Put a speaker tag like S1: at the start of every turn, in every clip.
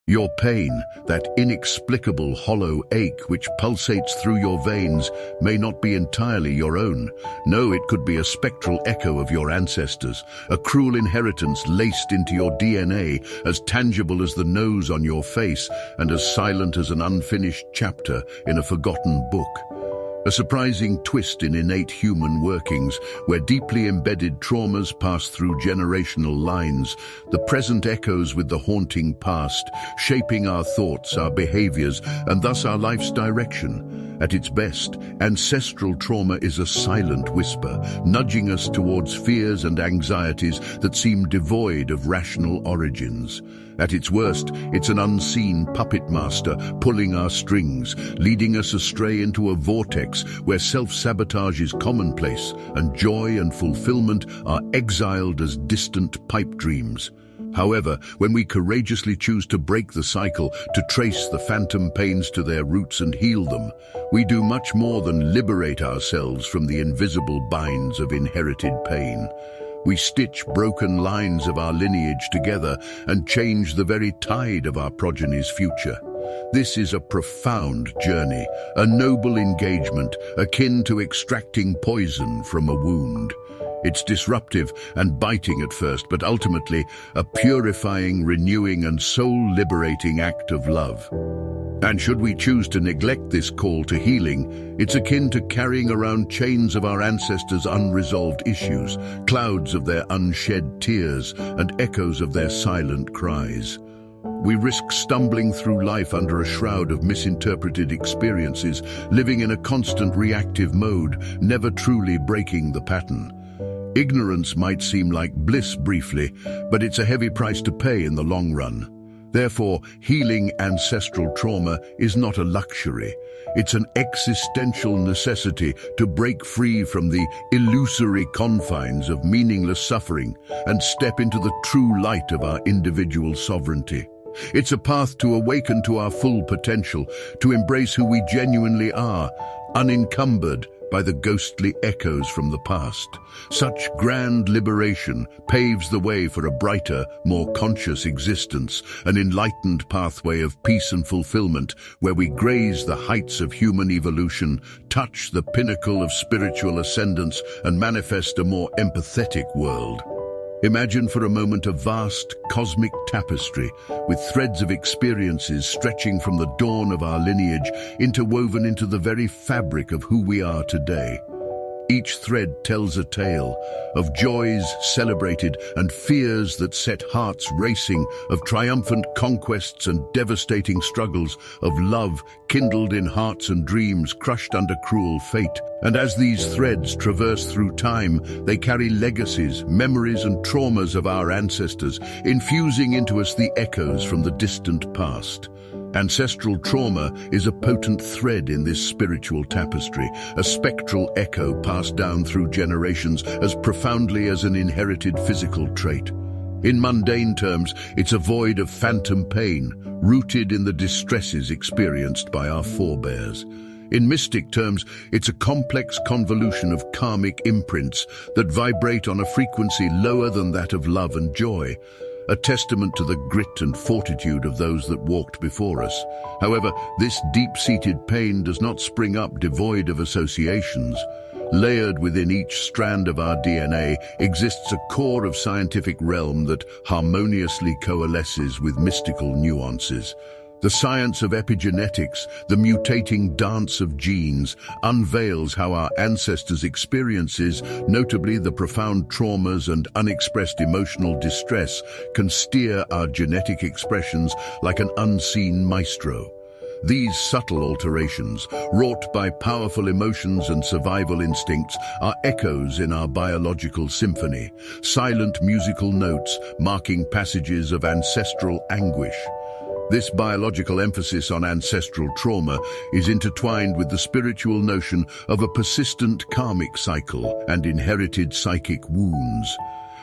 S1: Your pain, that inexplicable hollow ache which pulsates through your veins, may not be entirely your own. No, it could be a spectral echo of your ancestors, a cruel inheritance laced into your DNA, as tangible as the nose on your face and as silent as an unfinished chapter in a forgotten book. A surprising twist in innate human workings, where deeply embedded traumas pass through generational lines. The present echoes with the haunting past, shaping our thoughts, our behaviors, and thus our life's direction. At its best, ancestral trauma is a silent whisper, nudging us towards fears and anxieties that seem devoid of rational origins. At its worst, it's an unseen puppet master pulling our strings, leading us astray into a vortex where self-sabotage is commonplace and joy and fulfillment are exiled as distant pipe dreams. However, when we courageously choose to break the cycle, to trace the phantom pains to their roots and heal them, we do much more than liberate ourselves from the invisible binds of inherited pain. We stitch broken lines of our lineage together and change the very tide of our progeny's future. This is a profound journey, a noble engagement, akin to extracting poison from a wound. It's disruptive and biting at first, but ultimately a purifying, renewing, and soul-liberating act of love. And should we choose to neglect this call to healing, it's akin to carrying around chains of our ancestors' unresolved issues, clouds of their unshed tears, and echoes of their silent cries. We risk stumbling through life under a shroud of misinterpreted experiences, living in a constant reactive mode, never truly breaking the pattern. Ignorance might seem like bliss briefly, but it's a heavy price to pay in the long run. Therefore, healing ancestral trauma is not a luxury. It's an existential necessity to break free from the illusory confines of meaningless suffering and step into the true light of our individual sovereignty. It's a path to awaken to our full potential, to embrace who we genuinely are, unencumbered by the ghostly echoes from the past. Such grand liberation paves the way for a brighter, more conscious existence, an enlightened pathway of peace and fulfillment, where we graze the heights of human evolution, touch the pinnacle of spiritual ascendance, and manifest a more empathetic world. Imagine for a moment a vast, cosmic tapestry, with threads of experiences stretching from the dawn of our lineage, interwoven into the very fabric of who we are today. Each thread tells a tale of joys celebrated and fears that set hearts racing, of triumphant conquests and devastating struggles, of love kindled in hearts and dreams crushed under cruel fate. And as these threads traverse through time, they carry legacies, memories, and traumas of our ancestors, infusing into us the echoes from the distant past. Ancestral trauma is a potent thread in this spiritual tapestry, a spectral echo passed down through generations as profoundly as an inherited physical trait. In mundane terms, it's a void of phantom pain, rooted in the distresses experienced by our forebears. In mystic terms, it's a complex convolution of karmic imprints that vibrate on a frequency lower than that of love and joy, a testament to the grit and fortitude of those that walked before us. However, this deep-seated pain does not spring up devoid of associations. Layered within each strand of our DNA exists a core of scientific realm that harmoniously coalesces with mystical nuances. The science of epigenetics, the mutating dance of genes, unveils how our ancestors' experiences, notably the profound traumas and unexpressed emotional distress, can steer our genetic expressions like an unseen maestro. These subtle alterations, wrought by powerful emotions and survival instincts, are echoes in our biological symphony, silent musical notes marking passages of ancestral anguish. This biological emphasis on ancestral trauma is intertwined with the spiritual notion of a persistent karmic cycle and inherited psychic wounds.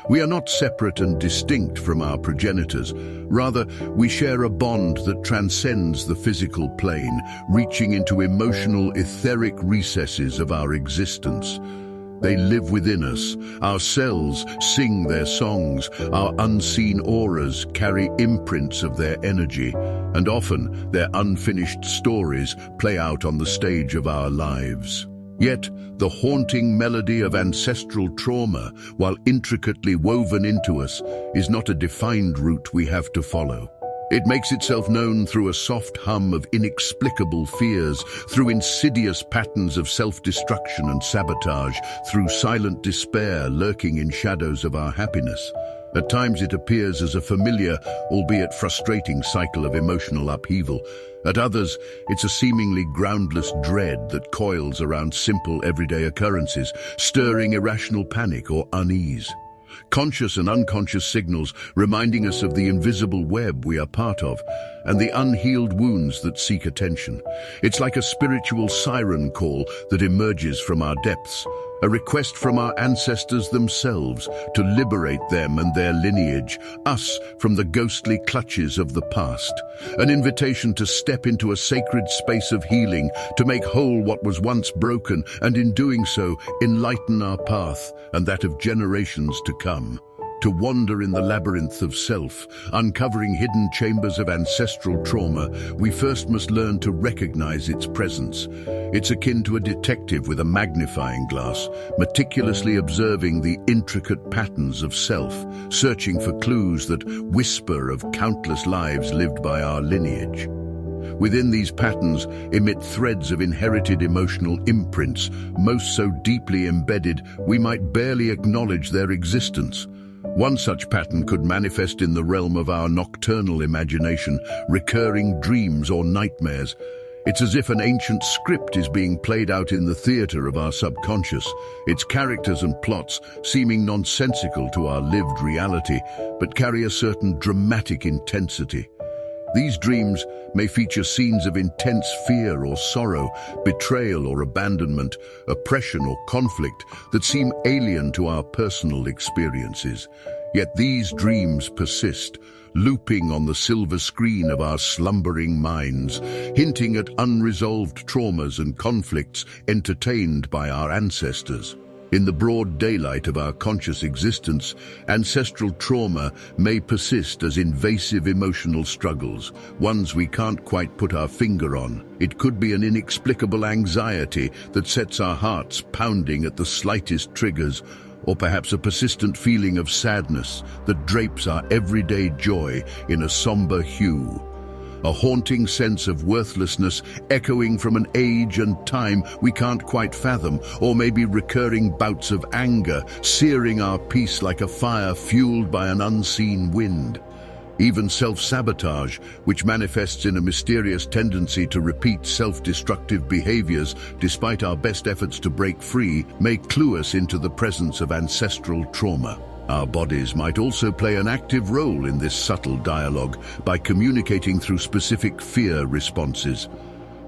S1: We are not separate and distinct from our progenitors. Rather, we share a bond that transcends the physical plane, reaching into emotional, etheric recesses of our existence. They live within us. Our cells sing their songs. Our unseen auras carry imprints of their energy, and often their unfinished stories play out on the stage of our lives. Yet, the haunting melody of ancestral trauma, while intricately woven into us, is not a defined route we have to follow. It makes itself known through a soft hum of inexplicable fears, through insidious patterns of self-destruction and sabotage, through silent despair lurking in shadows of our happiness. At times it appears as a familiar, albeit frustrating cycle of emotional upheaval. At others, it's a seemingly groundless dread that coils around simple everyday occurrences, stirring irrational panic or unease. Conscious and unconscious signals reminding us of the invisible web we are part of and the unhealed wounds that seek attention. It's like a spiritual siren call that emerges from our depths, a request from our ancestors themselves to liberate them and their lineage, us from the ghostly clutches of the past. An invitation to step into a sacred space of healing, to make whole what was once broken, and in doing so, enlighten our path and that of generations to come. To wander in the labyrinth of self, uncovering hidden chambers of ancestral trauma, we first must learn to recognize its presence. It's akin to a detective with a magnifying glass, meticulously observing the intricate patterns of self, searching for clues that whisper of countless lives lived by our lineage. Within these patterns emit threads of inherited emotional imprints, most so deeply embedded we might barely acknowledge their existence. One such pattern could manifest in the realm of our nocturnal imagination, recurring dreams or nightmares. It's as if an ancient script is being played out in the theater of our subconscious, its characters and plots seeming nonsensical to our lived reality, but carry a certain dramatic intensity. These dreams may feature scenes of intense fear or sorrow, betrayal or abandonment, oppression or conflict that seem alien to our personal experiences. Yet these dreams persist, looping on the silver screen of our slumbering minds, hinting at unresolved traumas and conflicts entertained by our ancestors. In the broad daylight of our conscious existence, ancestral trauma may persist as invasive emotional struggles, ones we can't quite put our finger on. It could be an inexplicable anxiety that sets our hearts pounding at the slightest triggers, or perhaps a persistent feeling of sadness that drapes our everyday joy in a somber hue. A haunting sense of worthlessness echoing from an age and time we can't quite fathom, or maybe recurring bouts of anger searing our peace like a fire fueled by an unseen wind. Even self-sabotage, which manifests in a mysterious tendency to repeat self-destructive behaviors despite our best efforts to break free, may clue us into the presence of ancestral trauma. Our bodies might also play an active role in this subtle dialogue by communicating through specific fear responses.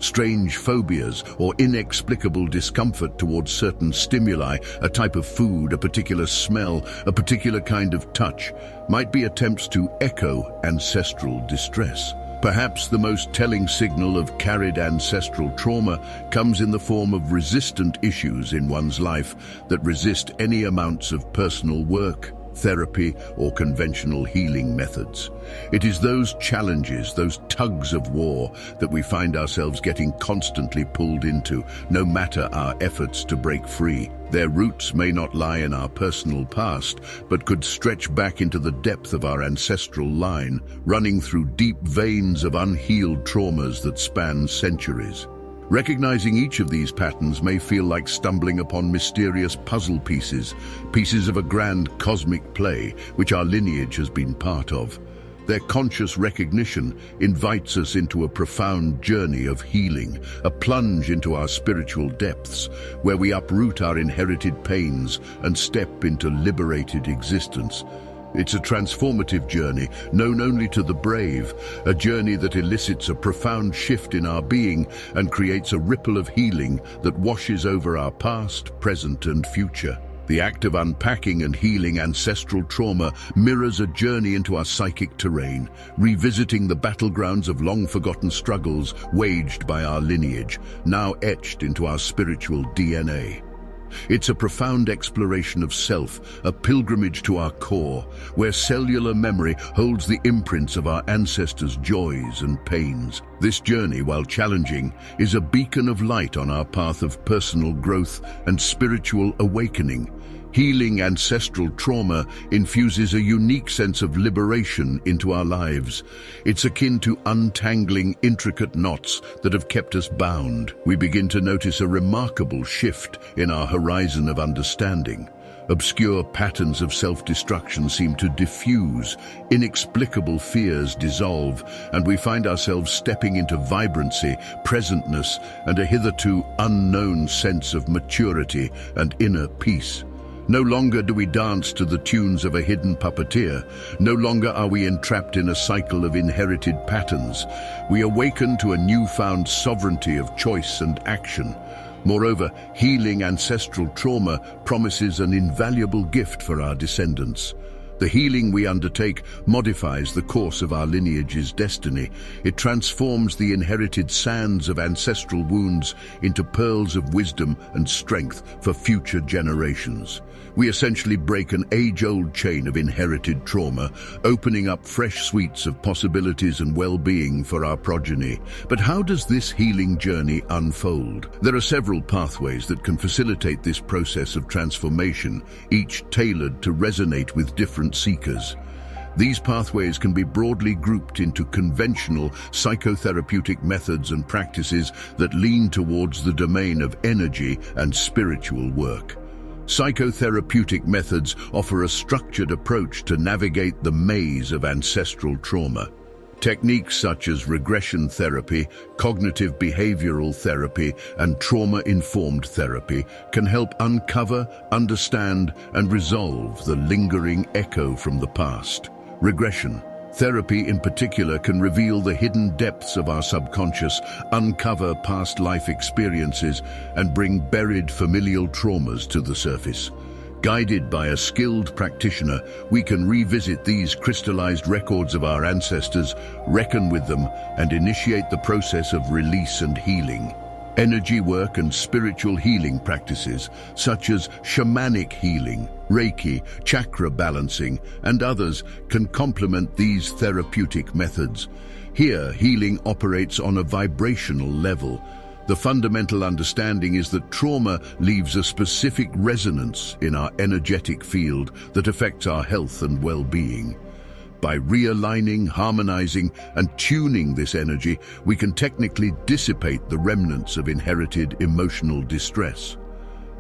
S1: Strange phobias or inexplicable discomfort towards certain stimuli, a type of food, a particular smell, a particular kind of touch, might be attempts to echo ancestral distress. Perhaps the most telling signal of carried ancestral trauma comes in the form of resistant issues in one's life that resist any amounts of personal work, therapy, or conventional healing methods. It is those challenges, those tugs of war, that we find ourselves getting constantly pulled into, no matter our efforts to break free. Their roots may not lie in our personal past, but could stretch back into the depth of our ancestral line, running through deep veins of unhealed traumas that span centuries. Recognizing each of these patterns may feel like stumbling upon mysterious puzzle pieces, pieces of a grand cosmic play which our lineage has been part of. Their conscious recognition invites us into a profound journey of healing, a plunge into our spiritual depths, where we uproot our inherited pains and step into liberated existence. It's a transformative journey, known only to the brave, a journey that elicits a profound shift in our being and creates a ripple of healing that washes over our past, present, and future. The act of unpacking and healing ancestral trauma mirrors a journey into our psychic terrain, revisiting the battlegrounds of long-forgotten struggles waged by our lineage, now etched into our spiritual DNA. It's a profound exploration of self, a pilgrimage to our core, where cellular memory holds the imprints of our ancestors' joys and pains. This journey, while challenging, is a beacon of light on our path of personal growth and spiritual awakening. Healing ancestral trauma infuses a unique sense of liberation into our lives. It's akin to untangling intricate knots that have kept us bound. We begin to notice a remarkable shift in our horizon of understanding. Obscure patterns of self-destruction seem to diffuse, inexplicable fears dissolve, and we find ourselves stepping into vibrancy, presentness, and a hitherto unknown sense of maturity and inner peace. No longer do we dance to the tunes of a hidden puppeteer. No longer are we entrapped in a cycle of inherited patterns. We awaken to a newfound sovereignty of choice and action. Moreover, healing ancestral trauma promises an invaluable gift for our descendants. The healing we undertake modifies the course of our lineage's destiny. It transforms the inherited sands of ancestral wounds into pearls of wisdom and strength for future generations. We essentially break an age-old chain of inherited trauma, opening up fresh suites of possibilities and well-being for our progeny. But how does this healing journey unfold? There are several pathways that can facilitate this process of transformation, each tailored to resonate with different seekers. These pathways can be broadly grouped into conventional psychotherapeutic methods and practices that lean towards the domain of energy and spiritual work. Psychotherapeutic methods offer a structured approach to navigate the maze of ancestral trauma. Techniques such as regression therapy, cognitive behavioral therapy, and trauma-informed therapy can help uncover, understand, and resolve the lingering echo from the past. Regression therapy in particular can reveal the hidden depths of our subconscious, uncover past life experiences, and bring buried familial traumas to the surface. Guided by a skilled practitioner, we can revisit these crystallized records of our ancestors, reckon with them, and initiate the process of release and healing. Energy work and spiritual healing practices, such as shamanic healing, Reiki, chakra balancing, and others, can complement these therapeutic methods. Here, healing operates on a vibrational level. The fundamental understanding is that trauma leaves a specific resonance in our energetic field that affects our health and well-being. By realigning, harmonizing, and tuning this energy, we can technically dissipate the remnants of inherited emotional distress.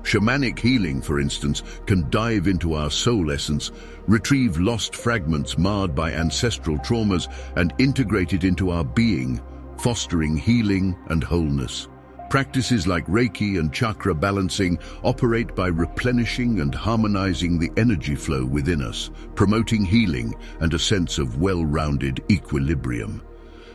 S1: Shamanic healing, for instance, can dive into our soul essence, retrieve lost fragments marred by ancestral traumas, and integrate it into our being, fostering healing and wholeness. Practices like Reiki and chakra balancing operate by replenishing and harmonizing the energy flow within us, promoting healing and a sense of well-rounded equilibrium.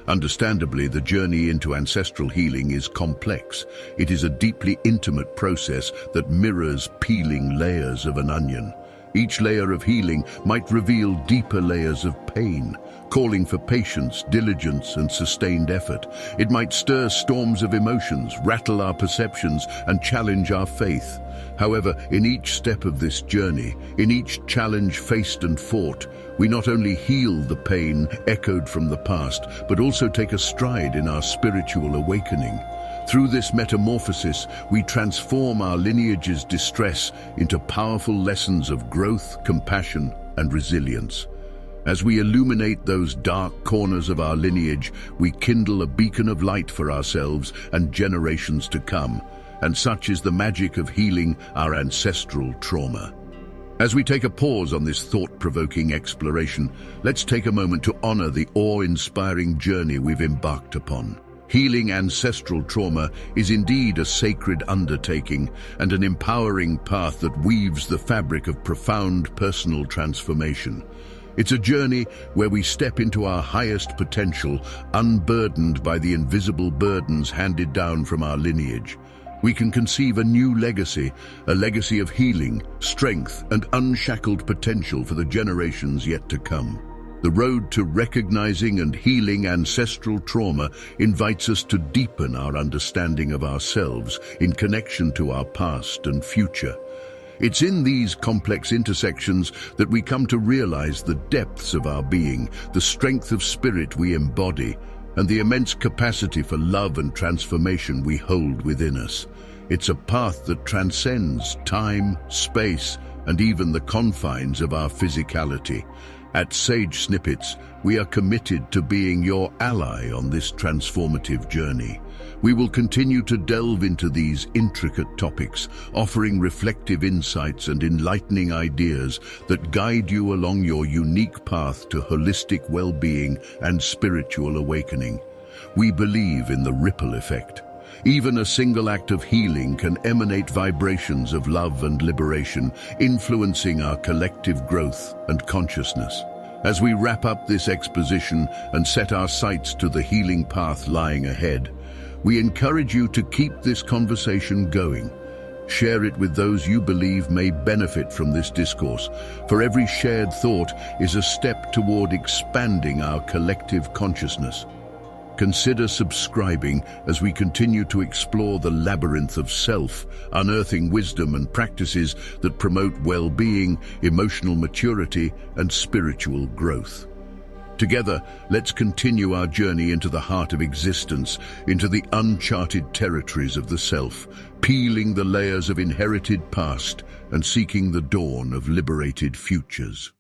S1: Understandably, the journey into ancestral healing is complex. It is a deeply intimate process that mirrors peeling layers of an onion. Each layer of healing might reveal deeper layers of pain, calling for patience, diligence, and sustained effort. It might stir storms of emotions, rattle our perceptions, and challenge our faith. However, in each step of this journey, in each challenge faced and fought, we not only heal the pain echoed from the past, but also take a stride in our spiritual awakening. Through this metamorphosis, we transform our lineage's distress into powerful lessons of growth, compassion, and resilience. As we illuminate those dark corners of our lineage, we kindle a beacon of light for ourselves and generations to come. And such is the magic of healing our ancestral trauma. As we take a pause on this thought-provoking exploration, let's take a moment to honor the awe-inspiring journey we've embarked upon. Healing ancestral trauma is indeed a sacred undertaking and an empowering path that weaves the fabric of profound personal transformation. It's a journey where we step into our highest potential, unburdened by the invisible burdens handed down from our lineage. We can conceive a new legacy, a legacy of healing, strength, and unshackled potential for the generations yet to come. The road to recognizing and healing ancestral trauma invites us to deepen our understanding of ourselves in connection to our past and future. It's in these complex intersections that we come to realize the depths of our being, the strength of spirit we embody, and the immense capacity for love and transformation we hold within us. It's a path that transcends time, space, and even the confines of our physicality. At Sage Snippets, we are committed to being your ally on this transformative journey. We will continue to delve into these intricate topics, offering reflective insights and enlightening ideas that guide you along your unique path to holistic well-being and spiritual awakening. We believe in the ripple effect. Even a single act of healing can emanate vibrations of love and liberation, influencing our collective growth and consciousness. As we wrap up this exposition and set our sights to the healing path lying ahead, we encourage you to keep this conversation going. Share it with those you believe may benefit from this discourse, for every shared thought is a step toward expanding our collective consciousness. Consider subscribing as we continue to explore the labyrinth of self, unearthing wisdom and practices that promote well-being, emotional maturity, and spiritual growth. Together, let's continue our journey into the heart of existence, into the uncharted territories of the self, peeling the layers of inherited past and seeking the dawn of liberated futures.